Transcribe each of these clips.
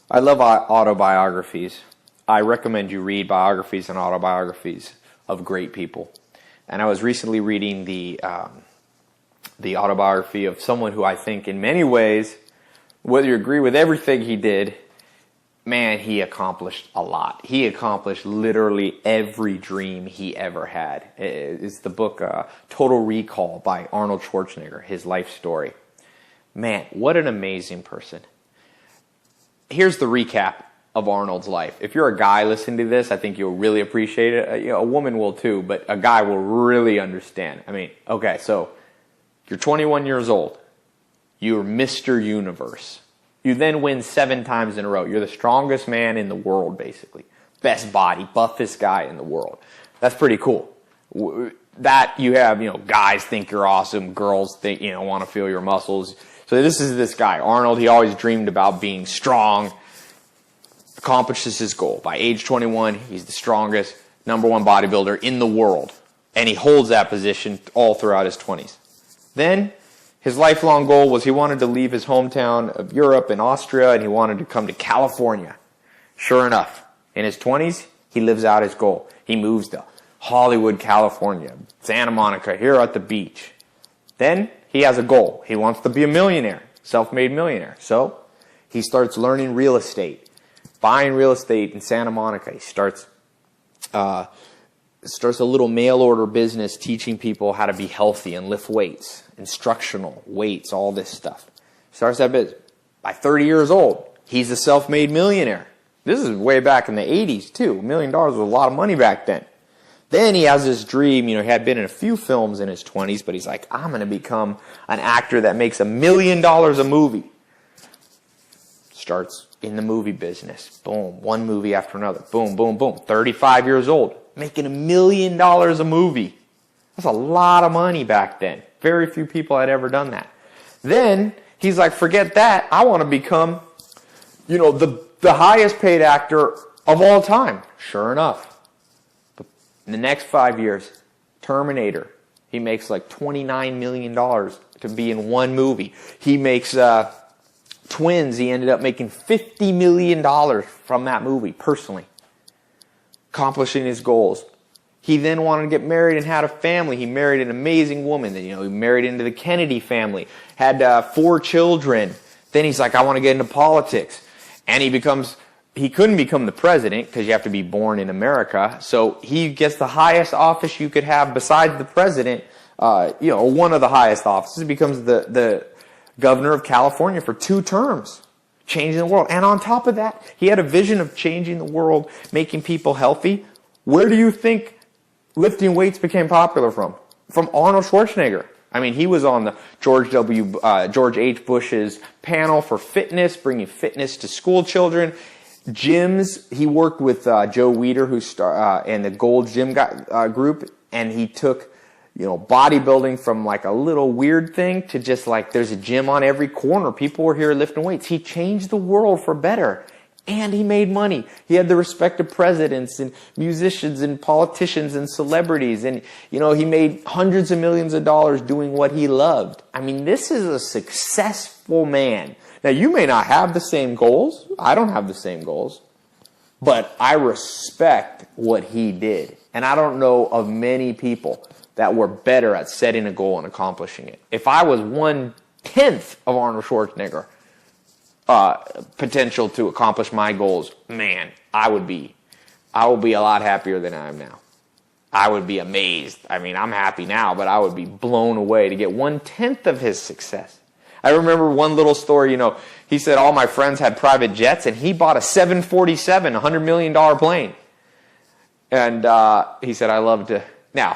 I love autobiographies. I recommend you read biographies and autobiographies of great people. And I was recently reading the autobiography of someone who I think in many ways, whether you agree with everything he did, man, he accomplished a lot. He accomplished literally every dream he ever had. It's the book Total Recall by Arnold Schwarzenegger, his life story. Man, what an amazing person. Here's the recap of Arnold's life. If you're a guy listening to this, I think you'll really appreciate it. A woman will too, but a guy will really understand. I mean, okay, so you're 21 years old. You're Mr. Universe. You then win 7 times in a row. You're the strongest man in the world, basically. Best body, buffest guy in the world. That's pretty cool. That you have, guys think you're awesome. Girls think, want to feel your muscles. So this is this guy, Arnold. He always dreamed about being strong. Accomplishes his goal. By age 21, he's the strongest, #1 bodybuilder in the world. And he holds that position all throughout his 20s. Then, his lifelong goal was he wanted to leave his hometown of Europe and Austria, and he wanted to come to California. Sure enough, in his 20s, he lives out his goal. He moves to Hollywood, California, Santa Monica, here at the beach. Then, he has a goal. He wants to be a millionaire, self-made millionaire. So, he starts learning real estate, buying real estate in Santa Monica. He starts a little mail order business teaching people how to be healthy and lift weights, instructional weights, all this stuff. Starts that business. By 30 years old, he's a self-made millionaire. This is way back in the 80s too. $1 million was a lot of money back then. Then he has this dream, he had been in a few films in his 20s, but he's like, I'm going to become an actor that makes $1 million a movie. Starts in the movie business. Boom, one movie after another. Boom, boom, boom. 35 years old, making $1 million a movie. That's a lot of money back then. Very few people had ever done that. Then he's like, forget that. I want to become, the highest paid actor of all time. Sure enough. But in the next 5 years, Terminator, he makes like $29 million to be in one movie. He makes Twins. He ended up making $50 million from that movie, personally. Accomplishing his goals. He then wanted to get married and had a family. He married an amazing woman. Then, he married into the Kennedy family. Had 4 children. Then he's like, I want to get into politics. And he couldn't become the president because you have to be born in America. So he gets the highest office you could have besides the president. One of the highest offices. He becomes the governor of California for 2 terms. Changing the world. And on top of that, he had a vision of changing the world, making people healthy. Where do you think lifting weights became popular from? From Arnold Schwarzenegger. I mean, he was on the George H. Bush's panel for fitness, bringing fitness to school children. Gyms, he worked with Joe Weider, and the Gold Gym group, and he took, bodybuilding from like a little weird thing to just like there's a gym on every corner. People were here lifting weights. He changed the world for better. And he made money. He had the respect of presidents and musicians and politicians and celebrities. And, he made hundreds of millions of dollars doing what he loved. I mean, this is a successful man. Now, you may not have the same goals. I don't have the same goals. But I respect what he did. And I don't know of many people that were better at setting a goal and accomplishing it. If I was 1/10 of Arnold Schwarzenegger, potential to accomplish my goals, man, I will be a lot happier than I am now. I would be amazed. I mean, I'm happy now, but I would be blown away to get 1/10 of his success. I remember one little story, he said all my friends had private jets, and he bought a 747, $100 million plane. And he said, I love to, now,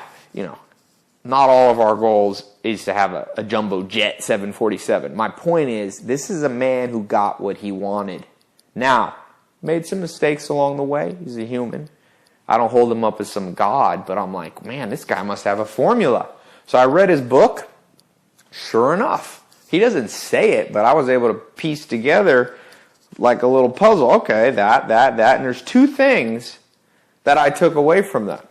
not all of our goals is to have a jumbo jet 747. My point is, this is a man who got what he wanted. Now, made some mistakes along the way. He's a human. I don't hold him up as some god, but I'm like, man, this guy must have a formula. So I read his book. Sure enough, he doesn't say it, but I was able to piece together like a little puzzle. Okay, that. And there's 2 things that I took away from that.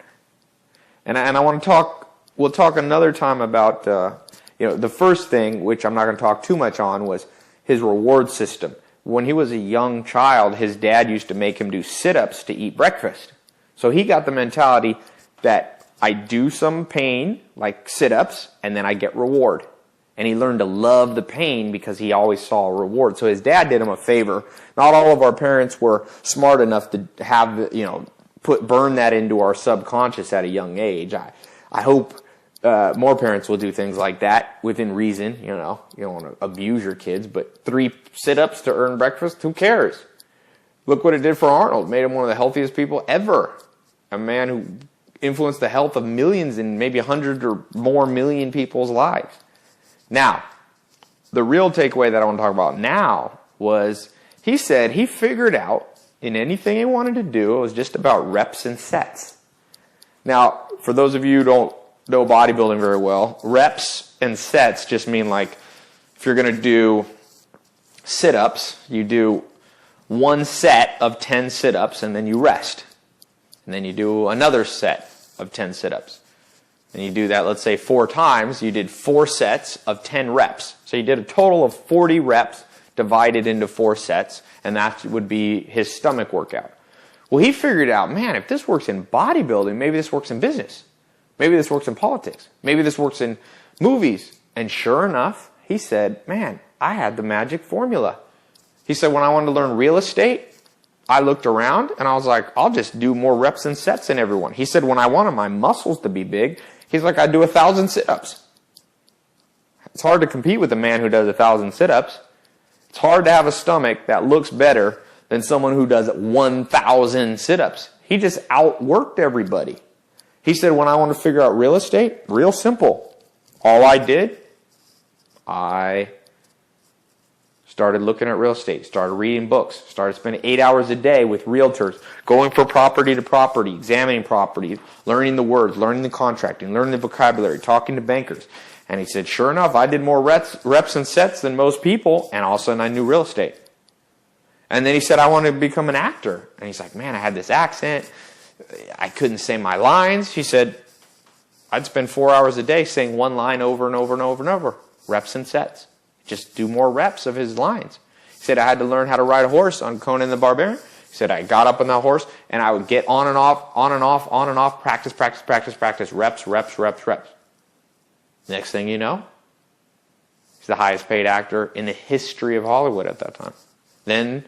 And I want to talk. We'll talk another time about, the first thing, which I'm not going to talk too much on, was his reward system. when he was a young child, his dad used to make him do sit-ups to eat breakfast. So he got the mentality that I do some pain, like sit-ups, and then I get reward. And he learned to love the pain because he always saw a reward. So his dad did him a favor. Not all of our parents were smart enough to have, burn that into our subconscious at a young age. I hope more parents will do things like that within reason. You don't want to abuse your kids, but 3 sit-ups to earn breakfast, who cares? Look what it did for Arnold. Made him one of the healthiest people ever. A man who influenced the health of millions and maybe 100 or more million people's lives. Now, the real takeaway that I want to talk about now was he said he figured out in anything he wanted to do, it was just about reps and sets. Now, for those of you who don't know bodybuilding very well, reps and sets just mean like if you're going to do sit-ups, you do 1 set of 10 sit-ups and then you rest. And then you do another set of 10 sit-ups. And you do that, let's say 4 times, you did 4 sets of 10 reps. So you did a total of 40 reps divided into 4 sets, and that would be his stomach workout. Well, he figured out, man, if this works in bodybuilding, maybe this works in business. Maybe this works in politics. Maybe this works in movies. And sure enough, he said, man, I had the magic formula. He said, when I wanted to learn real estate, I looked around and I was like, I'll just do more reps and sets than everyone. He said, when I wanted my muscles to be big, he's like, I'd do 1,000 sit-ups. It's hard to compete with a man who does 1,000 sit-ups. It's hard to have a stomach that looks better than someone who does 1,000 sit-ups. He just outworked everybody. He said, when I want to figure out real estate, real simple. All I did, I started looking at real estate, started reading books, started spending 8 hours a day with realtors, going from property to property, examining property, learning the words, learning the contracting, learning the vocabulary, talking to bankers. And he said, sure enough, I did more reps and sets than most people, and all of a sudden I knew real estate. And then he said, I wanted to become an actor. And he's like, man, I had this accent. I couldn't say my lines. He said, I'd spend 4 hours a day saying one line over and over and over and over. Reps and sets. Just do more reps of his lines. He said, I had to learn how to ride a horse on Conan the Barbarian. He said, I got up on that horse and I would get on and off, on and off, on and off, practice, practice, practice, practice, reps, reps, reps, reps. Next thing you know, he's the highest paid actor in the history of Hollywood at that time. Then,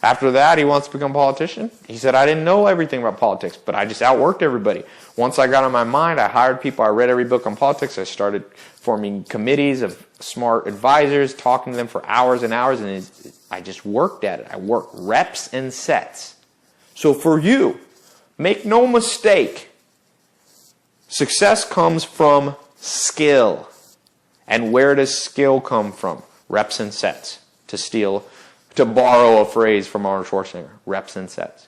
after that, he wants to become a politician. He said, I didn't know everything about politics, but I just outworked everybody. Once I got on my mind, I hired people, I read every book on politics, I started forming committees of smart advisors, talking to them for hours and hours, and I just worked at it. I worked reps and sets. So for you, make no mistake, success comes from skill. And where does skill come from? Reps and sets. To borrow a phrase from Arnold Schwarzenegger, reps and sets.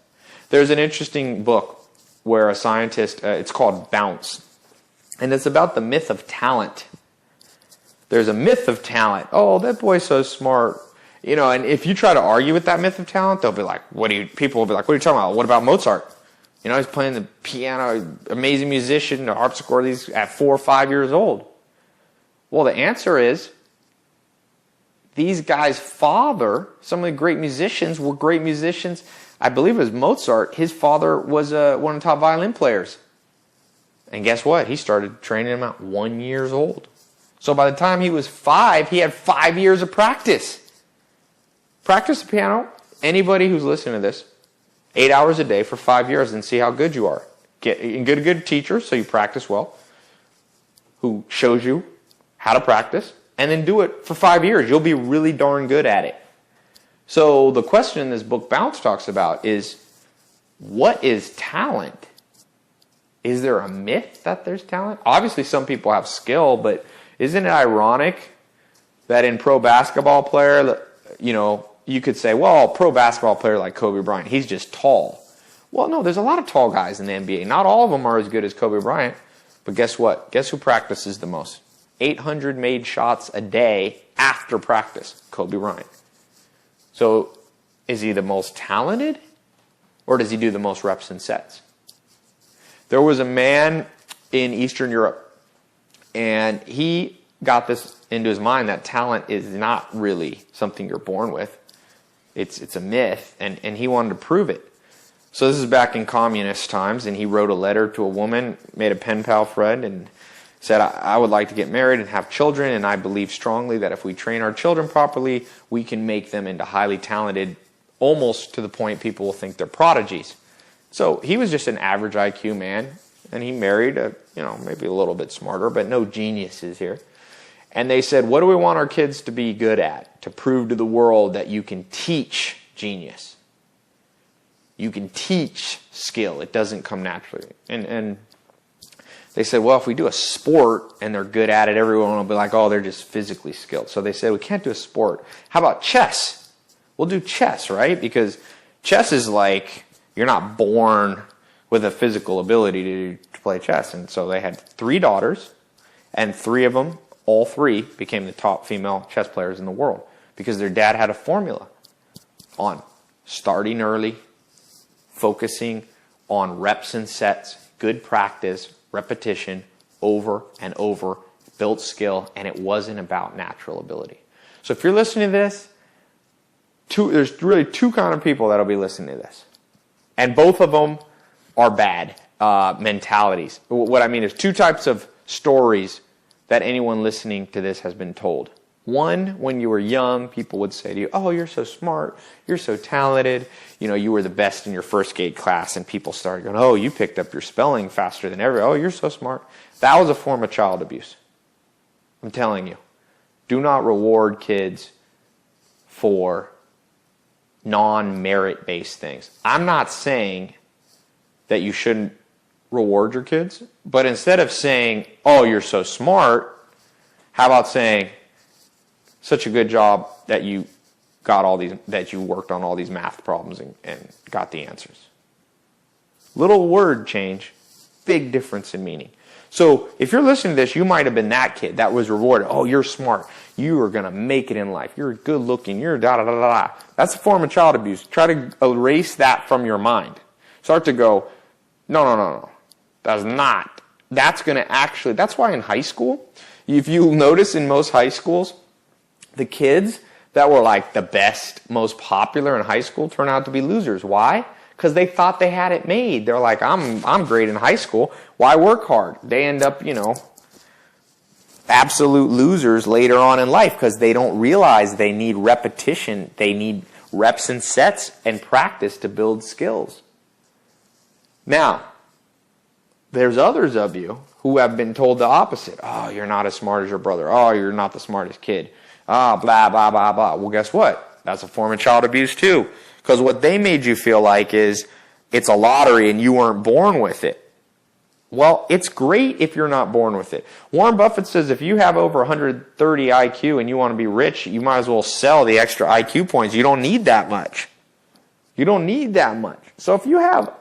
There's an interesting book where a scientist, it's called Bounce, and it's about the myth of talent. There's a myth of talent. Oh, that boy's so smart. And if you try to argue with that myth of talent, they'll be like, people will be like, what are you talking about? What about Mozart? He's playing the piano, amazing musician, the harpsichord, these at 4 or 5 years old. Well, the answer is, these guys' father, some of the great musicians were great musicians. I believe it was Mozart. His father was one of the top violin players. And guess what? He started training him at 1 year old. So by the time he was 5, he had 5 years of practice. Practice the piano. Anybody who's listening to this, 8 hours a day for 5 years and see how good you are. Get a good teacher so you practice well, who shows you how to practice. And then do it for 5 years. You'll be really darn good at it. So the question this book Bounce talks about is, what is talent? Is there a myth that there's talent? Obviously some people have skill, but isn't it ironic that in pro basketball player, you could say, well, pro basketball player like Kobe Bryant, he's just tall. Well, no, there's a lot of tall guys in the NBA. Not all of them are as good as Kobe Bryant. But guess what? Guess who practices the most? 800 made shots a day after practice, Kobe Bryant. So is he the most talented, or does he do the most reps and sets? There was a man in Eastern Europe, and he got this into his mind that talent is not really something you're born with. It's a myth, and he wanted to prove it. So this is back in communist times, and he wrote a letter to a woman, made a pen pal friend, and said, I would like to get married and have children, and I believe strongly that if we train our children properly, we can make them into highly talented, almost to the point people will think they're prodigies. So he was just an average IQ man, and he married maybe a little bit smarter, but no geniuses here. And they said, what do we want our kids to be good at? To prove to the world that you can teach genius. You can teach skill. It doesn't come naturally. And they said, well, if we do a sport and they're good at it, everyone will be like, oh, they're just physically skilled. So they said, we can't do a sport. How about chess? We'll do chess, right? Because chess is like, you're not born with a physical ability to play chess. And so they had 3 daughters, and 3 of them, all 3, became the top female chess players in the world because their dad had a formula on starting early, focusing on reps and sets, good practice, repetition, over and over, built skill, and it wasn't about natural ability. So if you're listening to this, there's really 2 kind of people that'll be listening to this. And both of them are bad mentalities. What I mean is 2 types of stories that anyone listening to this has been told. One, when you were young, people would say to you, oh, you're so smart, you're so talented, you were the best in your first grade class, and people started going, oh, you picked up your spelling faster than everyone, oh, you're so smart. That was a form of child abuse. I'm telling you. Do not reward kids for non-merit based things. I'm not saying that you shouldn't reward your kids, but instead of saying, oh, you're so smart, how about saying, such a good job that you worked on all these math problems and got the answers. Little word change, big difference in meaning. So if you're listening to this, you might have been that kid that was rewarded. Oh, you're smart. You are going to make it in life. You're good looking. You're da-da-da-da-da. That's a form of child abuse. Try to erase that from your mind. Start to go, no. That's not. That's going to actually, that's why in high school, if you notice in most high schools, the kids that were like the best, most popular in high school turn out to be losers. Why? Because they thought they had it made. They're like, I'm great in high school. Why work hard? They end up, absolute losers later on in life because they don't realize they need repetition. They need reps and sets and practice to build skills. Now, there's others of you who have been told the opposite. Oh, you're not as smart as your brother. Oh, you're not the smartest kid. Ah, blah, blah, blah, blah. Well, guess what? That's a form of child abuse too. Because what they made you feel like is it's a lottery and you weren't born with it. Well, it's great if you're not born with it. Warren Buffett says if you have over 130 IQ and you want to be rich, you might as well sell the extra IQ points. You don't need that much. You don't need that much. So if you have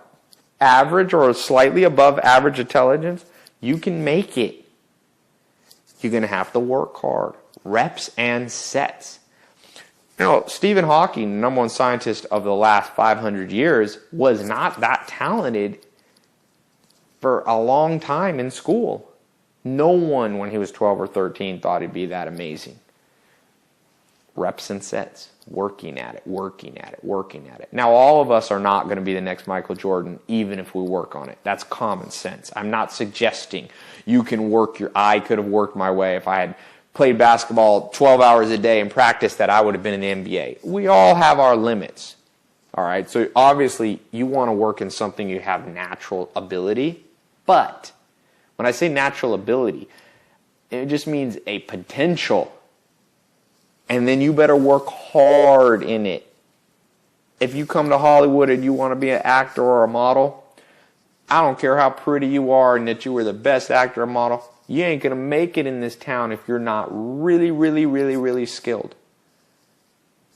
average or slightly above average intelligence, you can make it. You're going to have to work hard. Reps and sets. Stephen Hawking, number 1 scientist of the last 500 years, was not that talented for a long time in school. No one, when he was 12 or 13, thought he'd be that amazing. Reps and sets. Working at it. Now, all of us are not going to be the next Michael Jordan, even if we work on it. That's common sense. I'm not suggesting you can I could have worked my way if I had played basketball 12 hours a day and practiced that I would have been in the NBA. We all have our limits. All right, so obviously you want to work in something you have natural ability, but when I say natural ability, it just means a potential. And then you better work hard in it. If you come to Hollywood and you want to be an actor or a model, I don't care how pretty you are and that you were the best actor or model, you ain't going to make it in this town if you're not really, really, really, really skilled.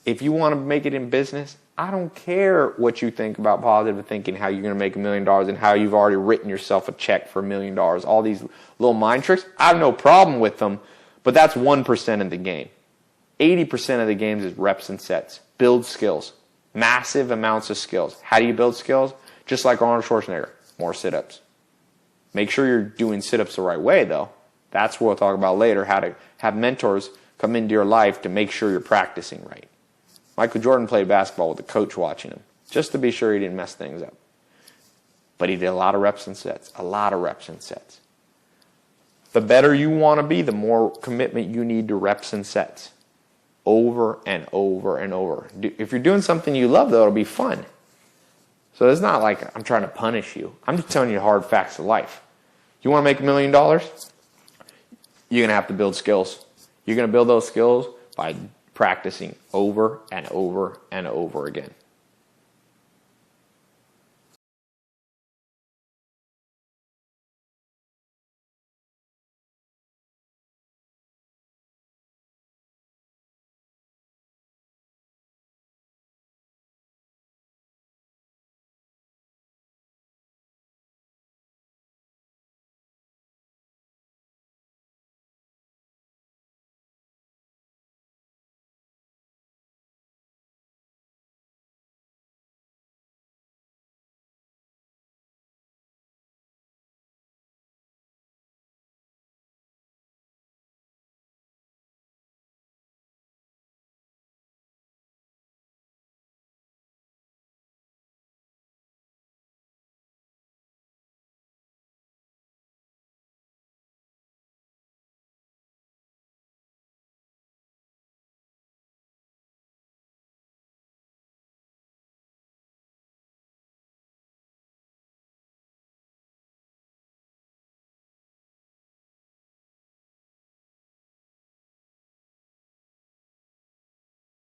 If you want to make it in business, I don't care what you think about positive thinking, how you're going to make $1 million and how you've already written yourself a check for $1 million. All these little mind tricks, I have no problem with them, but that's 1% of the game. 80% of the games is reps and sets. Build skills. Massive amounts of skills. How do you build skills? Just like Arnold Schwarzenegger. More sit-ups. Make sure you're doing sit-ups the right way, though. That's what we'll talk about later, how to have mentors come into your life to make sure you're practicing right. Michael Jordan played basketball with a coach watching him, just to be sure he didn't mess things up. But he did a lot of reps and sets, a lot of reps and sets. The better you want to be, the more commitment you need to reps and sets. Over and over and over. If you're doing something you love, though, it'll be fun. So it's not like I'm trying to punish you. I'm just telling you hard facts of life. You want to make $1 million? You're going to have to build skills. You're going to build those skills by practicing over and over and over again.